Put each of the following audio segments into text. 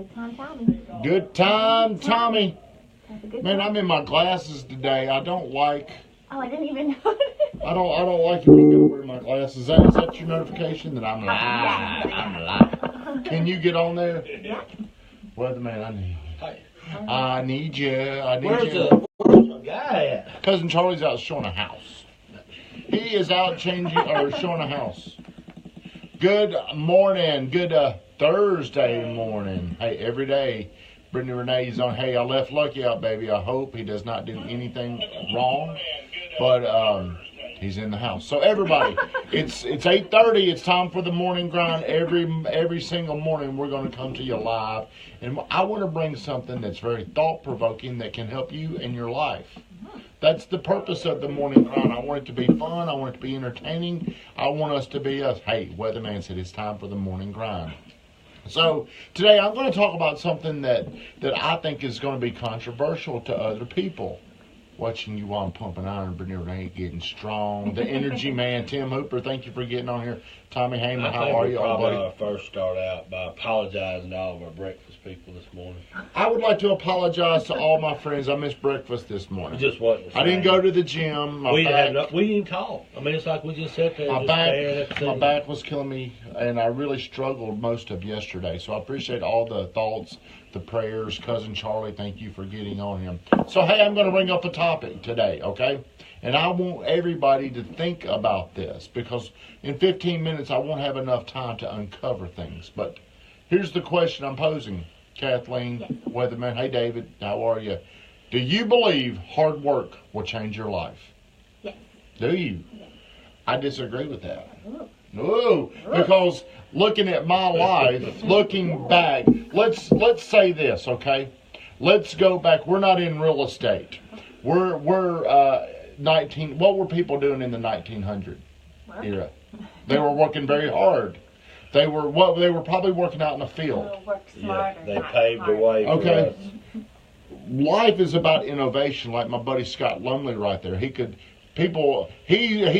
Good time, Tommy. Good time, Tommy. That's a good Man, time. I'm in my glasses today. I don't like. Oh, I didn't even know. I don't like it when you wear my glasses. Is that your notification that I'm live? Yeah. I'm live. Can you get on there? Yeah. Weatherman, I need. Hey, I need you. I need where's you. the guy at? Cousin Charlie's out showing a house. He is out changing or showing a house. Good morning. Good Thursday morning. Hey, every day, Brittany Renee's on. Hey, I left Lucky out, baby. I hope he does not do anything wrong. But he's in the house. So everybody, it's 8:30. It's time for the morning grind. Every single morning, we're going to come to you live, and I want to bring something that's very thought provoking that can help you in your life. That's the purpose of the morning grind. I want it to be fun. I want it to be entertaining. I want us to be us. Hey, Weatherman said it's time for the morning grind. So today I'm going to talk about something that I think is going to be controversial to other people. Watching you while I'm pumping iron, Brittany Renee getting strong. The energy man, Tim Hooper, thank you for getting on here. Tommy Heyman, how are you, old buddy? I first start out by apologizing to all of our breakfast people this morning. I would like to apologize to all my friends. I missed breakfast this It morning. just wasn't. I didn't go to the gym. We didn't even talk. I mean, it's like we just sat there. My just back, staring my at the back was killing me, and I really struggled most of yesterday. So I appreciate all the thoughts, the prayers. Cousin Charlie, thank you for getting on him. So, hey, I'm going to bring up a topic today, okay? And I want everybody to think about this because in 15 minutes I won't have enough time to uncover things. But here's the question I'm posing, Kathleen, Yes. Weatherman. Hey, David, how are you? Do you believe hard work will change your life? Yes. Do you? Yes. I disagree with that. Ooh. No, because looking at my life, looking back, let's say this, okay? Let's go back. We're not in real estate. We're 19. What were people doing in the 1900 era? They were working very hard. They were probably working out in the field. We'll work smarter. they not paved the harder. way for Okay. us. Life is about innovation, like my buddy Scott Lumley right there. He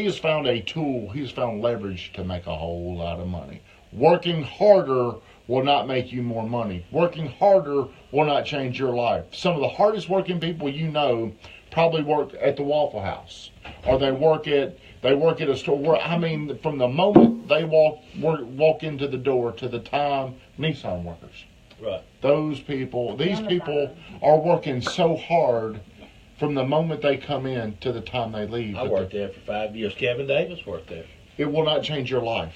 has found a tool, he's found leverage to make a whole lot of money. Working harder will not make you more money. Working harder will not change your life. Some of the hardest working people you know probably work at the Waffle House, or they work at a store where, I mean, from the moment they walk into the door to the time Nissan workers. Right. These people are working so hard from the moment they come in to the time they leave. I worked there for 5 years. Kevin Davis worked there. It will not change your life.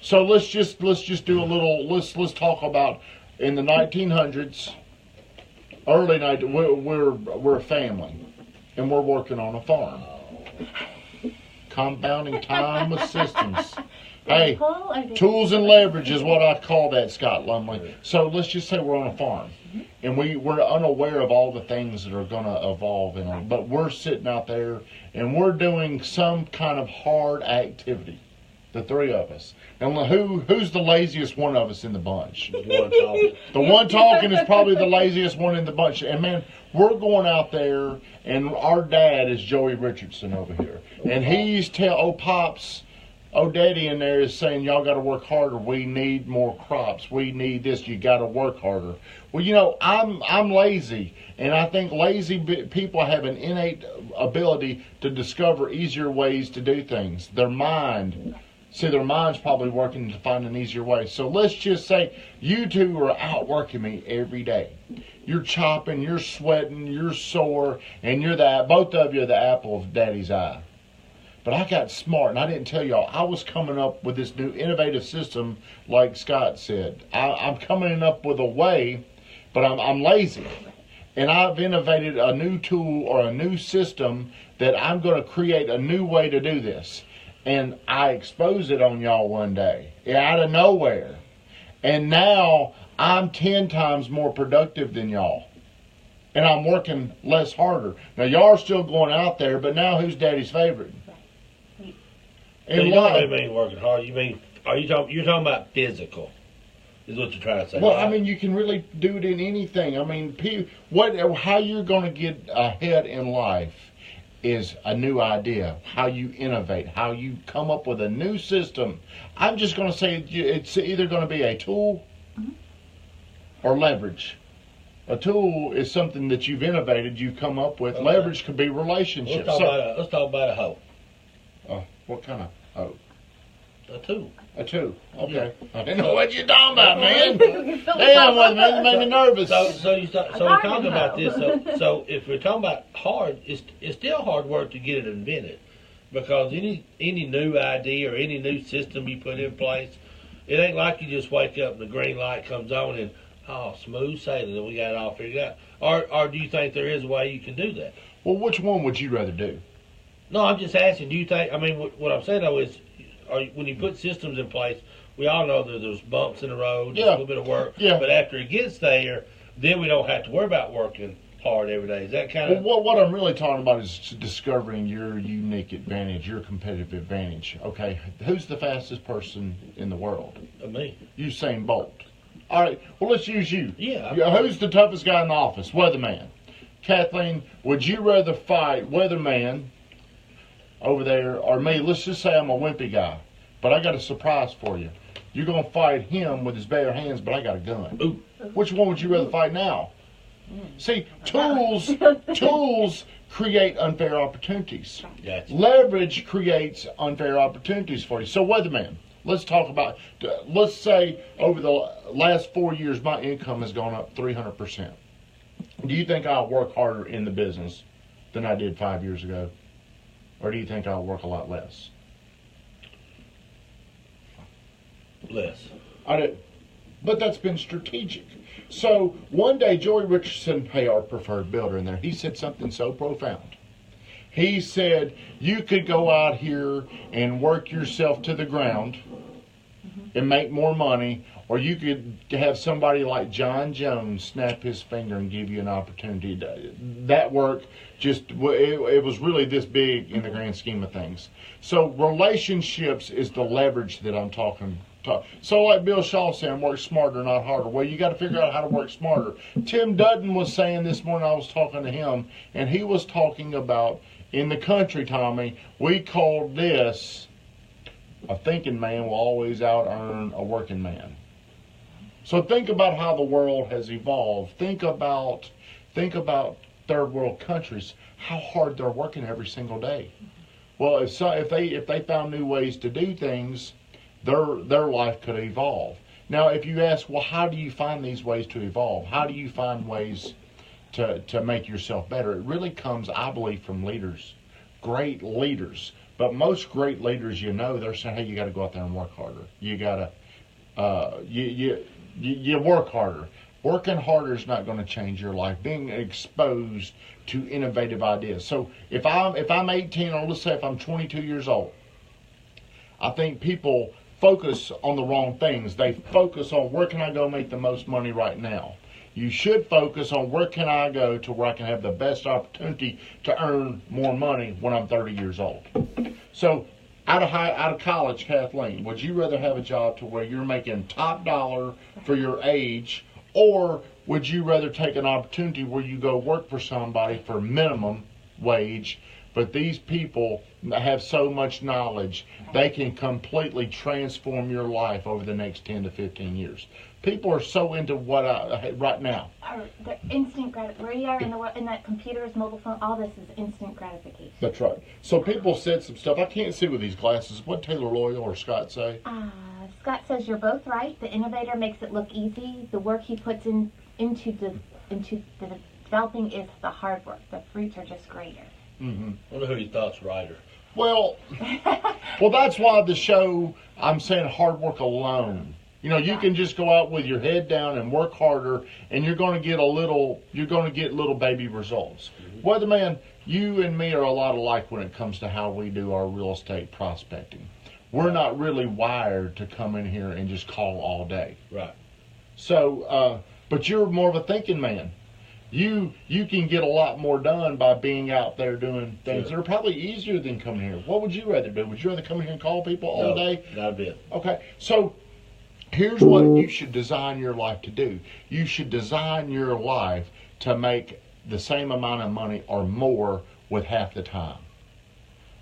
So let's just do a little. Let's talk about in the 1900s, early 1900s. We're a family, and we're working on a farm. Compounding time with systems. Hey, tools and leverage is what I call that, Scott Lumley. So let's just say we're on a farm, and we're unaware of all the things that are going to evolve in it. But we're sitting out there, and we're doing some kind of hard activity, the three of us. And who's the laziest one of us in the bunch? The one talking is probably the laziest one in the bunch. And man, we're going out there, and our dad is Joey Richardson over here, and he's Pops. Oh, Daddy in there is saying, y'all got to work harder. We need more crops. We need this. You got to work harder. Well, you know, I'm lazy, and I think lazy people have an innate ability to discover easier ways to do things. Their mind's probably working to find an easier way. So let's just say you two are out working me every day. You're chopping, you're sweating, you're sore, and both of you are the apple of Daddy's eye. But I got smart, and I didn't tell y'all. I was coming up with this new innovative system, like Scott said. I'm coming up with a way, but I'm lazy. And I've innovated a new tool or a new system that I'm going to create a new way to do this. And I exposed it on y'all one day, out of nowhere. And now I'm 10 times more productive than y'all. And I'm working less harder. Now, y'all are still going out there, but now who's Daddy's favorite? So you don't really mean working hard. You mean, you're talking about physical, is what you're trying to say. Well, right? I mean, you can really do it in anything. I mean, how you're going to get ahead in life is a new idea, how you innovate, how you come up with a new system. I'm just going to say it's either going to be a tool or leverage? A tool is something that you've innovated, you've come up with. Okay. Leverage could be relationships. Let's talk about a hoe. What kind of hoe? A tool. A tool. Okay. Yeah. I didn't know what you're talking about, man. Damn, what man, you made me nervous. So we're talking about this. So if we're talking about hard, it's still hard work to get it invented, because any new idea or any new system you put in place, it ain't like you just wake up and the green light comes on and smooth sailing and we got it all figured out. Or do you think there is a way you can do that? Well, which one would you rather do? No, I'm just asking. Do you think? I mean, what I'm saying though is, when you put systems in place, we all know that there's bumps in the road, there's a little bit of work. Yeah. But after it gets there, then we don't have to worry about working hard every day. Is that kind of? Well, what I'm really talking about is discovering your unique advantage, your competitive advantage. Okay, who's the fastest person in the world? Me. Usain Bolt. All right, well, let's use you. Yeah. Who's the toughest guy in the office? Weatherman. Kathleen, would you rather fight Weatherman over there or me? Let's just say I'm a wimpy guy, but I got a surprise for you. You're going to fight him with his bare hands, but I got a gun. Ooh. Which one would you rather fight now? See, tools create unfair opportunities. Gotcha. Leverage creates unfair opportunities for you. So, Weatherman, let's talk about, let's say over the last 4 years, my income has gone up 300%. Do you think I'll work harder in the business than I did 5 years ago? Or do you think I'll work a lot less? Less. I do. But that's been strategic. So one day, Joey Richardson, hey, our preferred builder in there, he said something so profound. He said, you could go out here and work yourself to the ground and make more money, or you could have somebody like John Jones snap his finger and give you an opportunity. That work it was really this big in the grand scheme of things. So relationships is the leverage that I'm talking. So like Bill Shaw saying, work smarter, not harder. Well, you got to figure out how to work smarter. Tim Dutton was saying this morning, I was talking to him, and he was talking about, in the country, Tommy, we called this, a thinking man will always out-earn a working man. So think about how the world has evolved. Think about third world countries, how hard they're working every single day. Well, if they found new ways to do things, their life could evolve. Now, if you ask, well, how do you find these ways to evolve? How do you find ways to make yourself better? It really comes, I believe, from leaders, great leaders. But most great leaders, they're saying, hey, you got to go out there and work harder. You got to, you work harder. Working harder is not going to change your life. Being exposed to innovative ideas. So if I'm 18, or let's say if I'm 22 years old, I think people focus on the wrong things. They focus on where can I go make the most money right now. You should focus on where can I go to where I can have the best opportunity to earn more money when I'm 30 years old. So out of college, Kathleen, would you rather have a job to where you're making top dollar for your age, or would you rather take an opportunity where you go work for somebody for minimum wage, but these people have so much knowledge, they can completely transform your life over the next 10 to 15 years. People are so into right now. The instant gratification. We are in that computers, mobile phone, all this is instant gratification. That's right. So people said some stuff. I can't see with these glasses. What Taylor Loyal or Scott say? Scott says you're both right. The innovator makes it look easy. The work he puts into the developing is the hard work. The fruits are just greater. Mm-hmm. I wonder who he thought's writer. Well, that's why the show, I'm saying hard work alone. You can just go out with your head down and work harder, and you're going to get little baby results. Mm-hmm. Weatherman, you and me are a lot alike when it comes to how we do our real estate prospecting. We're not really wired to come in here and just call all day. Right. So, but you're more of a thinking man. You can get a lot more done by being out there doing things that are probably easier than coming here. What would you rather do? Would you rather come here and call people all day? Not a bit. Okay, so here's what you should design your life to do. You should design your life to make the same amount of money or more with half the time.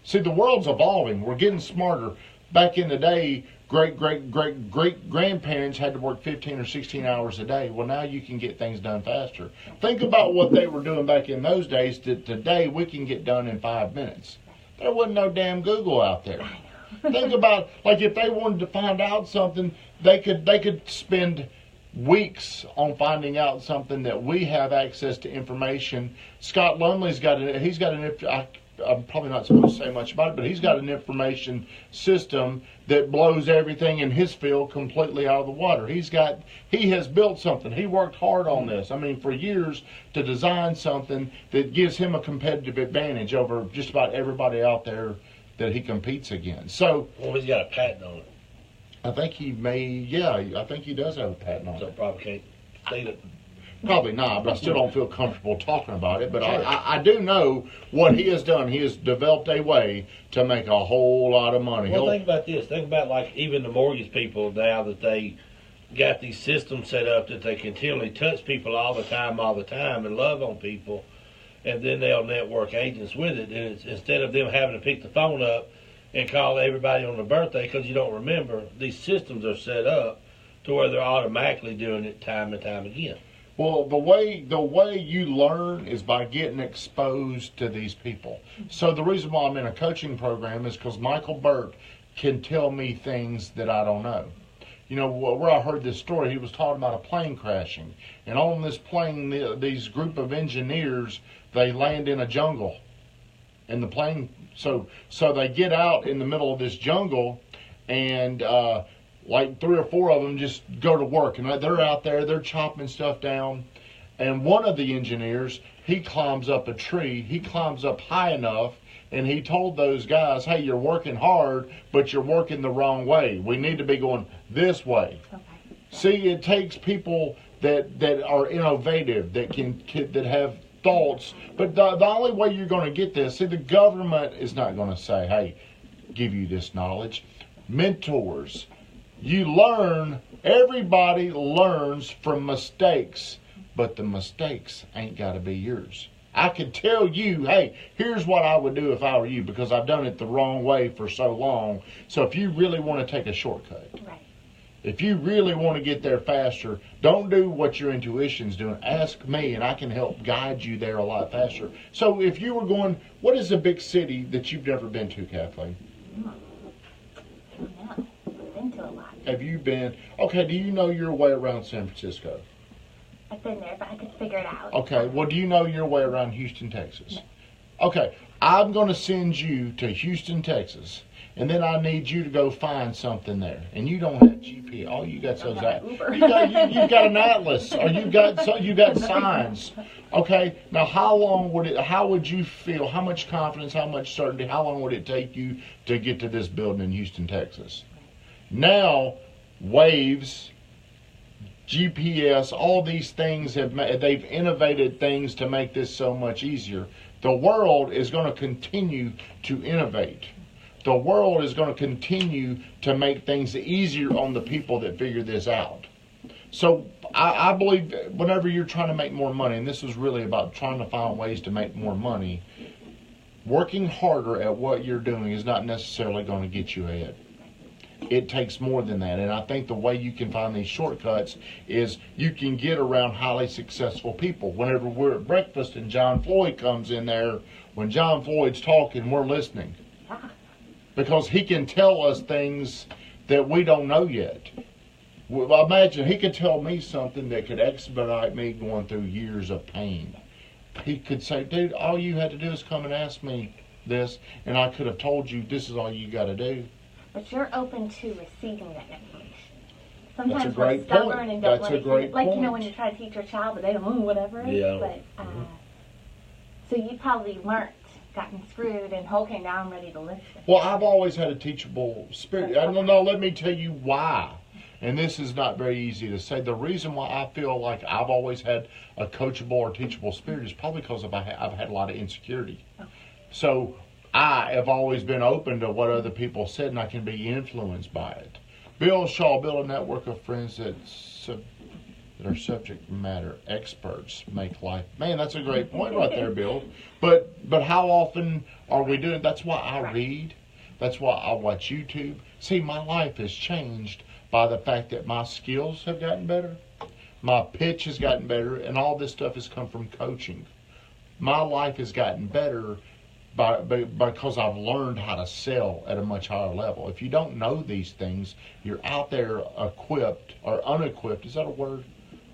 See, the world's evolving. We're getting smarter. Back in the day, great grandparents had to work 15 or 16 hours a day. Well, now you can get things done faster. Think about what they were doing back in those days that today we can get done in 5 minutes. There wasn't no damn Google out there. Think about, like, if they wanted to find out something, they could spend weeks on finding out something that we have access to information. Scott Lumley's I'm probably not supposed to say much about it, but he's got an information system that blows everything in his field completely out of the water. He has built something. He worked hard on this. I mean, for years to design something that gives him a competitive advantage over just about everybody out there that he competes against. So, well, he's got a patent on it. I think he does have a patent on it. So probably can't state it. Probably not, but I still don't feel comfortable talking about it. But sure. I do know what he has done. He has developed a way to make a whole lot of money. Well, think about this. Think about, like, even the mortgage people now that they got these systems set up that they continually touch people all the time and love on people, and then they'll network agents with it. And instead of them having to pick the phone up and call everybody on their birthday because you don't remember, these systems are set up to where they're automatically doing it time and time again. Well, the way you learn is by getting exposed to these people. So the reason why I'm in a coaching program is because Michael Burt can tell me things that I don't know. You know, where I heard this story, he was talking about a plane crashing. And on this plane, these group of engineers, they land in a jungle. And the plane, so they get out in the middle of this jungle, and like 3 or 4 of them just go to work, and they're out there, they're chopping stuff down, and one of the engineers, he climbs up a tree, he climbs up high enough, and he told those guys, hey, you're working hard, but you're working the wrong way. We need to be going this way. Okay. See, it takes people that are innovative, that have thoughts, but the only way you're going to get this, see, the government is not going to say, hey, give you this knowledge. Mentors. You learn, everybody learns from mistakes, but the mistakes ain't got to be yours. I could tell you, hey, here's what I would do if I were you, because I've done it the wrong way for so long. So if you really want to take a shortcut, right. If you really want to get there faster, don't do what your intuition's doing. Ask me, and I can help guide you there a lot faster. So if you were going, what is a big city that you've never been to, Kathleen? To a lot. Have you been? Okay, do you know your way around San Francisco? I've been there, but I could figure it out. Okay, well, do you know your way around Houston, Texas? No. Okay, I'm going to send you to Houston, Texas, and then I need you to go find something there. And you don't have GPS. All you got is that. You've got an atlas, or you got signs. Okay, now how would you feel? How much confidence? How much certainty? How long would it take you to get to this building in Houston, Texas? Now, waves, GPS, all these things they've innovated things to make this so much easier. The world is going to continue to innovate. The world is going to continue to make things easier on the people that figure this out. So I believe whenever you're trying to make more money, and this is really about trying to find ways to make more money, working harder at what you're doing is not necessarily going to get you ahead. It takes more than that, and I think the way you can find these shortcuts is you can get around highly successful people. Whenever we're at breakfast and John Floyd comes in there, when John Floyd's talking, we're listening. Because he can tell us things that we don't know yet. Well, imagine he could tell me something that could expedite me going through years of pain. He could say, dude, all you had to do is come and ask me this, and I could have told you this is all you got to do. But you're open to receiving that information. Sometimes we're stubborn and don't want to hear it. Like, you know, when you try to teach your child, but they don't know whatever. Yeah. But, so you probably learned, gotten screwed, and okay, now I'm ready to listen. Well, I've always had a teachable spirit. No, let me tell you why. And this is not very easy to say. The reason why I feel like I've always had a coachable or teachable spirit is probably because I've had a lot of insecurity. Okay. So I have always been open to what other people said, and I can be influenced by it. Bill Shaw built a network of friends that are subject matter experts make life. Man, that's a great point right there, Bill. But how often are we doing? That's why I read. That's why I watch YouTube. See, my life has changed by the fact that my skills have gotten better. My pitch has gotten better, and all this stuff has come from coaching. My life has gotten better because I've learned how to sell at a much higher level. If you don't know these things, you're out there equipped or unequipped. Is that a word?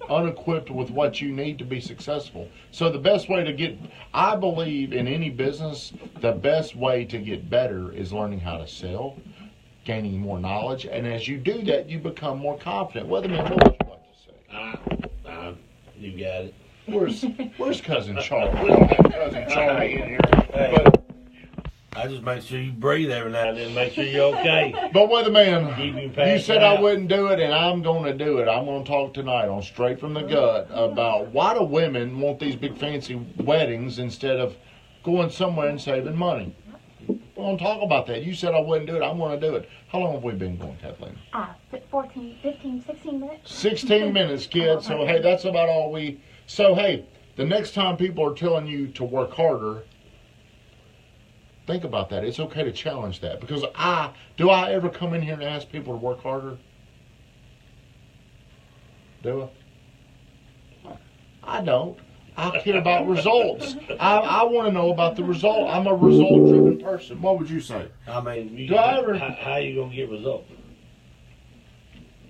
Unequipped with what you need to be successful. So the best way to get, I believe in any business, the best way to get better is learning how to sell, gaining more knowledge, and as you do that, you become more confident. Weatherman, what would you like to say? You got it. Where's Cousin Charlie? We don't have Cousin Charlie in here. Hey, but I just make sure you breathe every now and then, make sure you're okay. But Weatherman, you said out. I wouldn't do it, and I'm going to do it. I'm going to talk tonight on Straight from the Gut about why do women want these big fancy weddings instead of going somewhere and saving money. We're going to talk about that. You said I wouldn't do it. I'm going to do it. How long have we been going, Kathleen? 14, 15, 16 minutes. 16 minutes, kid. So, hey, that's about all we... So, hey, the next time people are telling you to work harder, think about that. It's okay to challenge that. Because do I ever come in here and ask people to work harder? Do I? I don't. I care about results. I want to know about the result. I'm a result-driven person. What would you say? I mean, how are you going to get results?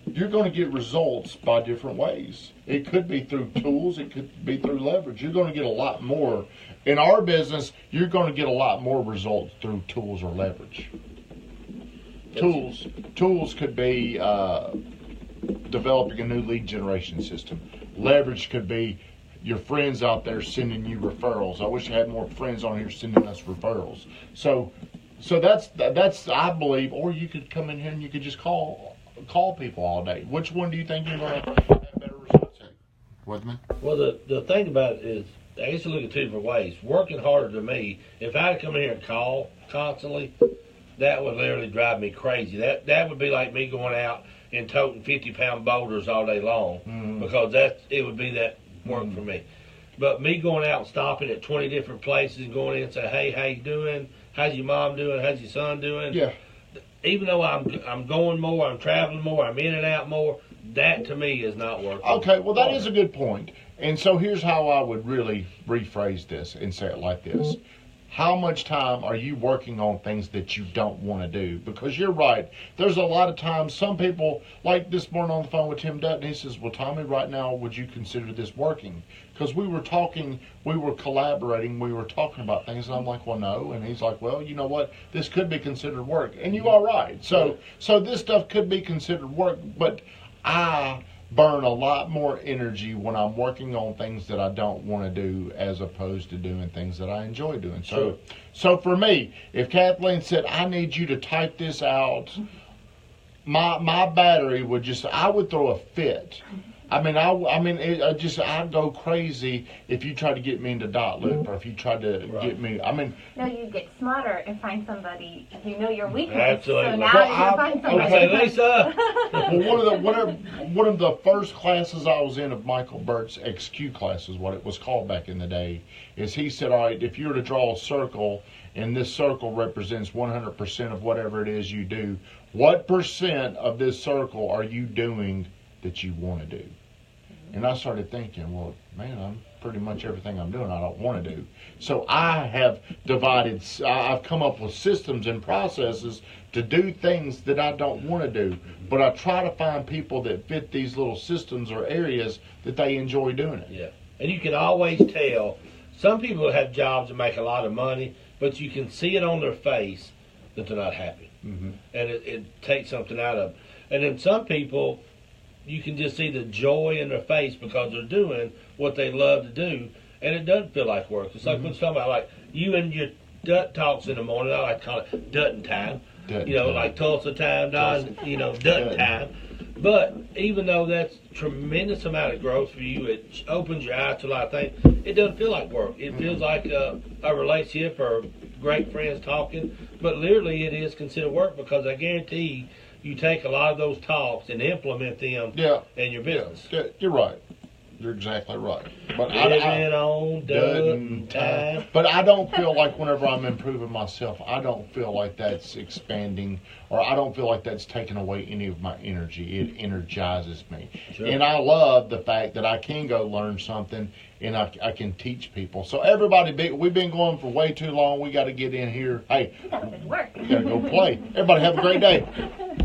You're going to get results by different ways. It could be through tools. It could be through leverage. You're going to get a lot more. In our business, you're going to get a lot more results through tools or leverage. Tools could be developing a new lead generation system. Leverage could be your friends out there sending you referrals. I wish I had more friends on here sending us referrals. So that's I believe. Or you could come in here and you could just call people all day. Which one do you think you're going to have better results in? Weatherman? Well, the thing about it is, I guess you look at two different ways. Working harder to me, if I had to come in here and call constantly, that would literally drive me crazy. That would be like me going out and toting 50-pound boulders all day long, because it would be that work for me. But me going out and stopping at 20 different places and going in and say, hey, how you doing? How's your mom doing? How's your son doing? Yeah. Even though I'm going more, I'm traveling more, I'm in and out more, that to me is not working. Okay, well that is a good point. And so here's how I would really rephrase this and say it like this. How much time are you working on things that you don't want to do? Because you're right. There's a lot of times, some people, like this morning on the phone with Tim Dutton, he says, well, Tommy, right now, would you consider this working? Because we were talking, we were collaborating, we were talking about things, and I'm like, well, no. And he's like, well, you know what? This could be considered work. And you are right. So this stuff could be considered work, but I burn a lot more energy when I'm working on things that I don't want to do as opposed to doing things that I enjoy doing. So for me, if Kathleen said, I need you to type this out, my battery would I would throw a fit. I'd go crazy if you try to get me into dot loop, or if you try to get me. No, you get smarter and find somebody you know your weakness. Absolutely. So now you find somebody. Okay, Lisa. Well, one of the first classes I was in of Michael Burt's XQ class is what it was called back in the day. Is he said, all right, if you were to draw a circle and this circle represents 100% of whatever it is you do, what percent of this circle are you doing that you want to do? And I started thinking, well, man, I'm pretty much everything I'm doing I don't want to do. So I have I've come up with systems and processes to do things that I don't want to do. But I try to find people that fit these little systems or areas that they enjoy doing it. Yeah. And you can always tell. Some people have jobs that make a lot of money, but you can see it on their face that they're not happy. And it takes something out of them. And then some people, you can just see the joy in their face because they're doing what they love to do, and it doesn't feel like work. It's like what you're talking about, like you and your Dut talks in the morning. I like to call it Dutton time. Like Tulsa time, Dutton time. But even though that's a tremendous amount of growth for you, it opens your eyes to a lot of things. It doesn't feel like work. It feels like a relationship or great friends talking. But literally, it is considered work, because I guarantee you take a lot of those talks and implement them in your business. Yeah, you're right. You're exactly right. But Living on dozen time. But I don't feel like whenever I'm improving myself, I don't feel like that's expanding, or I don't feel like that's taking away any of my energy. It energizes me. Sure. And I love the fact that I can go learn something and I can teach people. So everybody, we've been going for way too long. We got to get in here. Hey, we got to work. We got to go play. Everybody have a great day.